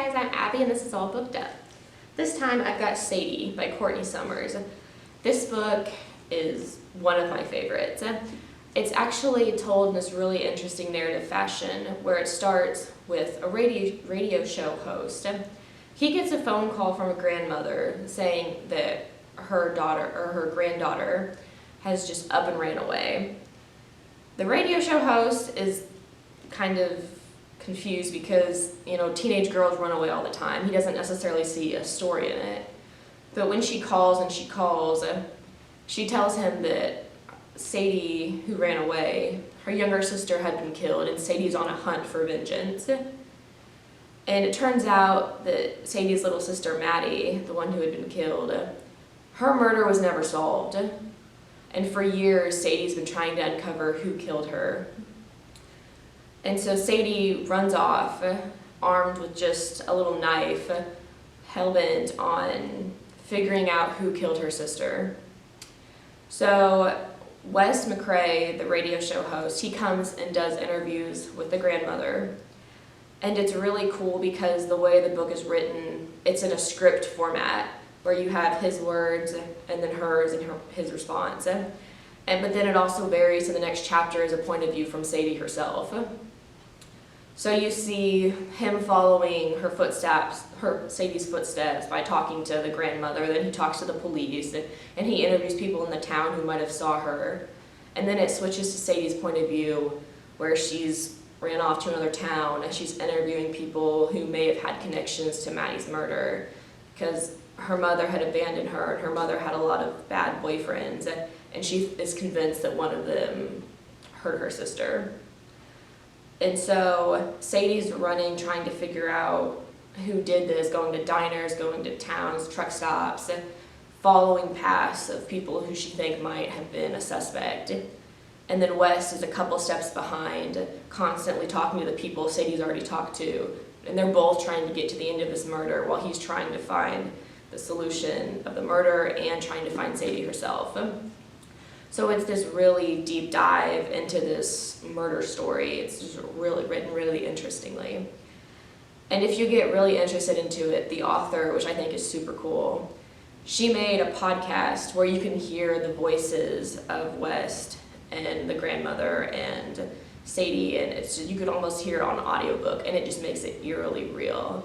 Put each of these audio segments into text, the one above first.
guys, I'm Abby and this is All Booked Up. This time I've got Sadie by Courtney Summers. This book is one of my favorites. It's actually told in this really interesting narrative fashion where it starts with a radio show host. He gets a phone call from a grandmother saying that her granddaughter has just up and ran away. The radio show host is kind of confused because, teenage girls run away all the time. He doesn't necessarily see a story in it. But when she calls, she tells him that Sadie, who ran away, her younger sister had been killed, and Sadie's on a hunt for vengeance. And it turns out that Sadie's little sister, Maddie, the one who had been killed, her murder was never solved. And for years, Sadie's been trying to uncover who killed her. And so Sadie runs off, armed with just a little knife, hell-bent on figuring out who killed her sister. So Wes McCrae, the radio show host, he comes and does interviews with the grandmother. And it's really cool because the way the book is written, it's in a script format where you have his words and then hers and his response. But then it also varies to the next chapter as a point of view from Sadie herself. So you see him following Sadie's footsteps by talking to the grandmother, then he talks to the police, and he interviews people in the town who might have saw her. And then it switches to Sadie's point of view where she's ran off to another town and she's interviewing people who may have had connections to Maddie's murder because her mother had abandoned her and her mother had a lot of bad boyfriends, and she is convinced that one of them hurt her sister. And so Sadie's running, trying to figure out who did this, going to diners, going to towns, truck stops, and following paths of people who she thinks might have been a suspect. And then Wes is a couple steps behind, constantly talking to the people Sadie's already talked to. And they're both trying to get to the end of this murder while he's trying to find the solution of the murder and trying to find Sadie herself. So it's this really deep dive into this murder story. It's just really written really interestingly. And if you get really interested into it, the author, which I think is super cool, she made a podcast where you can hear the voices of West and the grandmother and Sadie, and you could almost hear it on audiobook, and it just makes it eerily real.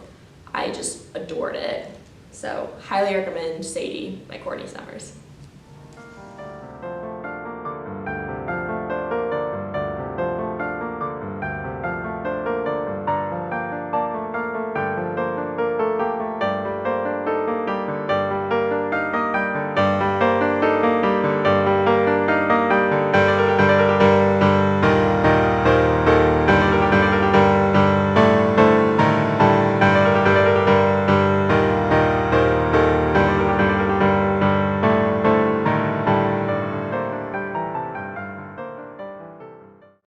I just adored it. So highly recommend Sadie by Courtney Summers.